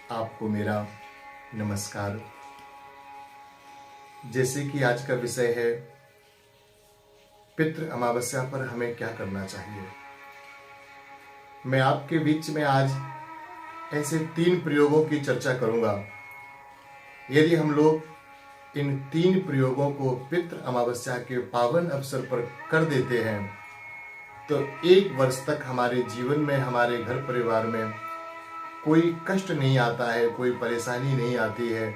आपको मेरा नमस्कार। जैसे कि आज का विषय है पितृ अमावस्या पर हमें क्या करना चाहिए, मैं आपके बीच में आज ऐसे 3 प्रयोगों की चर्चा करूंगा। यदि हम लोग इन 3 प्रयोगों को पितृ अमावस्या के पावन अवसर पर कर देते हैं तो 1 वर्ष तक हमारे जीवन में, हमारे घर परिवार में कोई कष्ट नहीं आता है, कोई परेशानी नहीं आती है,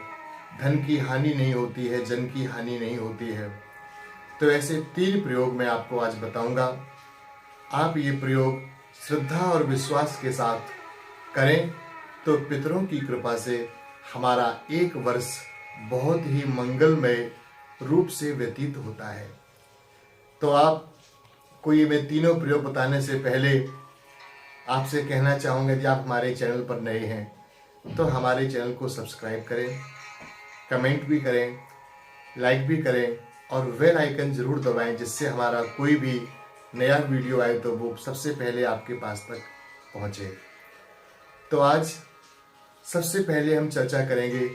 धन की हानि नहीं होती है, जन की हानि नहीं होती है। तो ऐसे 3 प्रयोग मैं आपको आज बताऊंगा। आप ये प्रयोग श्रद्धा और विश्वास के साथ करें तो पितरों की कृपा से हमारा 1 वर्ष बहुत ही मंगलमय रूप से व्यतीत होता है। तो आपको ये मैं तीनों प्रयोग बताने से पहले आपसे कहना चाहूँगा, यदि आप हमारे चैनल पर नए हैं तो हमारे चैनल को सब्सक्राइब करें, कमेंट भी करें, लाइक भी करें और बेल आइकन ज़रूर दबाएं, जिससे हमारा कोई भी नया वीडियो आए तो वो सबसे पहले आपके पास तक पहुँचे। तो आज सबसे पहले हम चर्चा करेंगे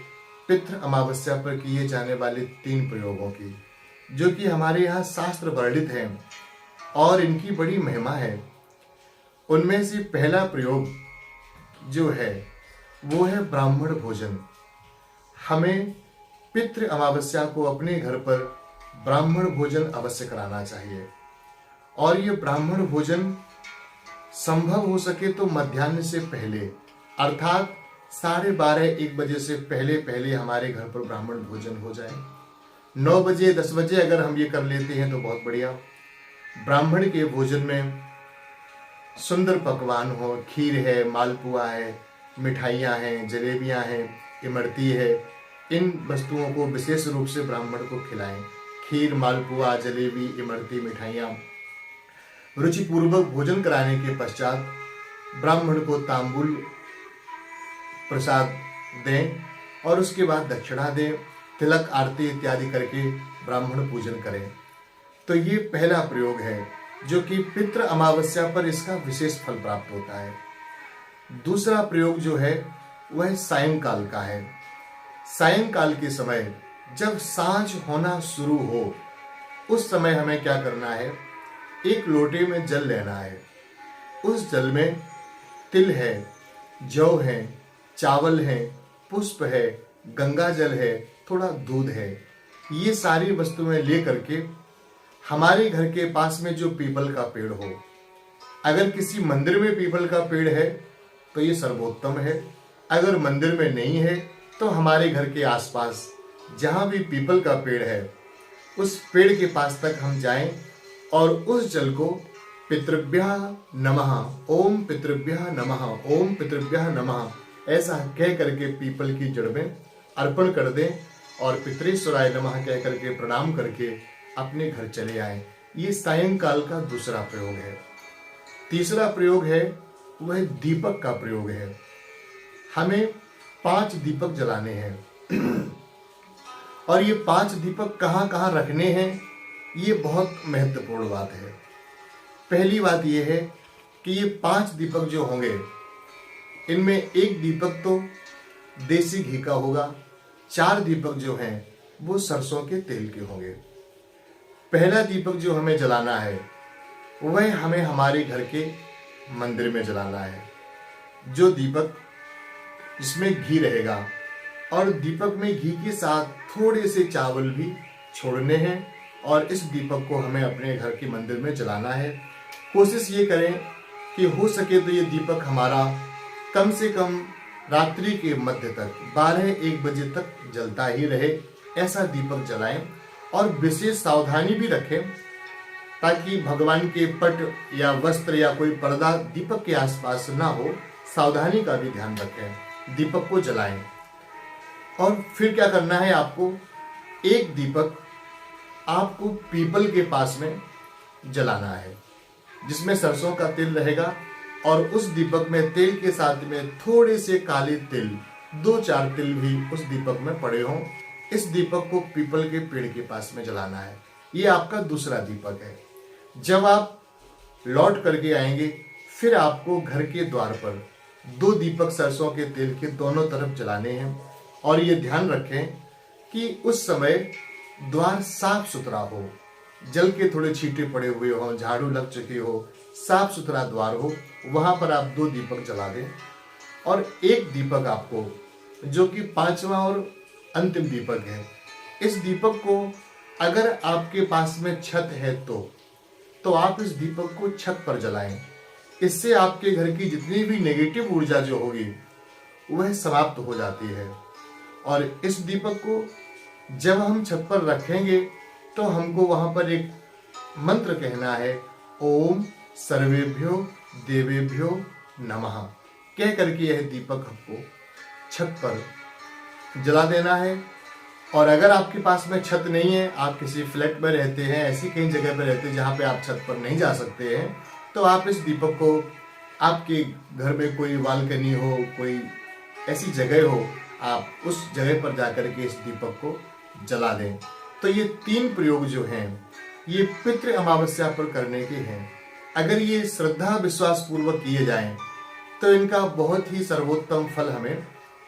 पितृ अमावस्या पर किए जाने वाले 3 प्रयोगों की, जो कि हमारे यहाँ शास्त्र वर्णित हैं और इनकी बड़ी महिमा है। उनमें से पहला प्रयोग जो है वो है ब्राह्मण भोजन। हमें पितृ अमावस्या को अपने घर पर ब्राह्मण भोजन अवश्य कराना चाहिए और ये ब्राह्मण भोजन संभव हो सके तो मध्याह्न से पहले, अर्थात 12:30-1 बजे से पहले हमारे घर पर ब्राह्मण भोजन हो जाए। 9 बजे 10 बजे अगर हम ये कर लेते हैं तो बहुत बढ़िया। ब्राह्मण के भोजन में सुंदर पकवान हो, खीर है, मालपुआ है, मिठाइयाँ हैं, जलेबियाँ हैं, इमरती है। इन वस्तुओं को विशेष रूप से ब्राह्मण को खिलाएं। खीर, मालपुआ, जलेबी, इमरती, मिठाइयाँ रुचिपूर्वक भोजन कराने के पश्चात ब्राह्मण को तांबूल प्रसाद दें और उसके बाद दक्षिणा दें, तिलक आरती इत्यादि करके ब्राह्मण पूजन करें। तो ये पहला प्रयोग है जो कि पितृ अमावस्या पर इसका विशेष फल प्राप्त होता है। दूसरा प्रयोग जो है वह सायंकाल का है। सायंकाल के समय जब सांझ होना शुरू हो, उस समय हमें क्या करना है, एक लोटे में जल लेना है। उस जल में तिल है, जौ है, चावल है, पुष्प है, गंगा जल है, थोड़ा दूध है। ये सारी वस्तुएं ले करके हमारे घर के पास में जो पीपल का पेड़ हो, अगर किसी मंदिर में पीपल का पेड़ है तो ये सर्वोत्तम है। अगर मंदिर में नहीं है तो हमारे घर के आसपास जहाँ भी पीपल का पेड़ है उस पेड़ के पास तक हम जाएं और उस जल को पितृभ्यः नमः, ओम पितृभ्यः नमः, ओम पितृभ्यः नमः ऐसा कह करके पीपल की जड़ में अर्पण कर दें और पितृश्वराय नमः कह करके प्रणाम करके अपने घर चले आए। ये सायंकाल का दूसरा प्रयोग है। तीसरा प्रयोग है वह दीपक का प्रयोग है। हमें 5 दीपक जलाने हैं और ये 5 दीपक कहाँ कहाँ रखने हैं, ये बहुत महत्वपूर्ण बात है। पहली बात ये है कि ये 5 दीपक जो होंगे, इनमें 1 दीपक तो देसी घी का होगा, 4 दीपक जो हैं वो सरसों के तेल के होंगे। पहला दीपक जो हमें जलाना है वह हमें हमारे घर के मंदिर में जलाना है। जो दीपक जिसमें घी रहेगा और दीपक में घी के साथ थोड़े से चावल भी छोड़ने हैं और इस दीपक को हमें अपने घर के मंदिर में जलाना है। कोशिश ये करें कि हो सके तो ये दीपक हमारा कम से कम रात्रि के मध्य तक 12-1 बजे तक जलता ही रहे, ऐसा दीपक जलाएं और विशेष सावधानी भी रखें ताकि भगवान के पट या वस्त्र या कोई पर्दा दीपक के आसपास ना हो। सावधानी का भी ध्यान रखें, दीपक को जलाएं। और फिर क्या करना है, आपको एक दीपक आपको पीपल के पास में जलाना है जिसमें सरसों का तेल रहेगा और उस दीपक में तेल के साथ में थोड़े से काले तिल, 2-4 तिल भी उस दीपक में पड़े हों। इस दीपक को पीपल के पेड़ के पास में जलाना है। ये आपका दूसरा दीपक है। जब आप लौट करके आएंगे फिर आपको घर के द्वार पर 2 दीपक सरसों के तेल के दोनों तरफ जलाने हैं। और ये ध्यान रखें कि उस समय द्वार साफ सुथरा हो, जल के थोड़े छींटे पड़े हुए हो, झाड़ू लग चुके हो, साफ सुथरा द्वार हो, वहां पर आप 2 दीपक जला दें। और एक दीपक आपको, जो कि 5वां और अंतिम दीपक है, इस दीपक को अगर आपके पास में छत है तो आप इस दीपक को छत पर जलाएं। इससे आपके घर की जितनी भी नेगेटिव ऊर्जा जो होगी वह समाप्त हो जाती है। और इस दीपक को जब हम छत पर रखेंगे तो हमको वहां पर एक मंत्र कहना है, ओम सर्वेभ्यो देवेभ्यो नमः कह करके यह दीपक हमको छत पर जला देना है। और अगर आपके पास में छत नहीं है, आप किसी फ्लैट में रहते हैं, ऐसी कई जगह पर रहते हैं जहाँ पे आप छत पर नहीं जा सकते हैं, तो आप इस दीपक को, आपके घर में कोई बालकनी हो, कोई ऐसी जगह हो, आप उस जगह पर जाकर के इस दीपक को जला दें। तो ये 3 प्रयोग जो हैं ये पितृ अमावस्या पर करने के हैं। अगर ये श्रद्धा विश्वास पूर्वक किए जाएं तो इनका बहुत ही सर्वोत्तम फल हमें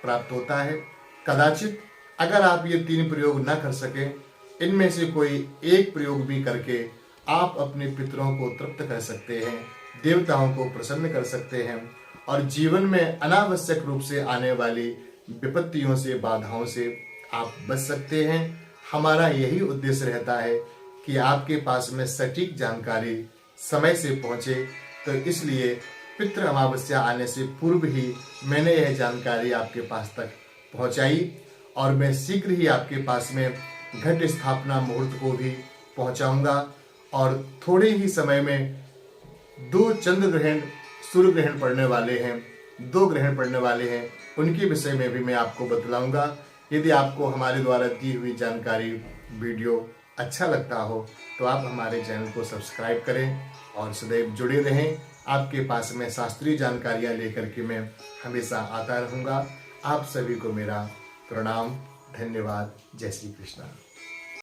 प्राप्त होता है। कदाचित अगर आप ये 3 प्रयोग ना कर सके, इनमें से कोई एक प्रयोग भी करके आप अपने पितरों को तृप्त कर सकते हैं, देवताओं को प्रसन्न कर सकते हैं और जीवन में अनावश्यक रूप से आने वाली विपत्तियों से, बाधाओं से आप बच सकते हैं। हमारा यही उद्देश्य रहता है कि आपके पास में सटीक जानकारी समय से पहुंचे। तो इसलिए पितृ अमावस्या आने से पूर्व ही मैंने यह जानकारी आपके पास तक पहुंचाई और मैं शीघ्र ही आपके पास में घट स्थापना मुहूर्त को भी पहुंचाऊंगा। और थोड़े ही समय में 2 चंद्र ग्रहण, सूर्य ग्रहण पड़ने वाले हैं, 2 ग्रहण पड़ने वाले हैं, उनके विषय में भी मैं आपको बतलाऊंगा। यदि आपको हमारे द्वारा दी हुई जानकारी, वीडियो अच्छा लगता हो तो आप हमारे चैनल को सब्सक्राइब करें और सदैव जुड़े रहें। आपके पास में शास्त्रीय जानकारियाँ लेकर के मैं हमेशा आता रहूँगा। आप सभी को मेरा प्रणाम, धन्यवाद, जय श्री कृष्ण।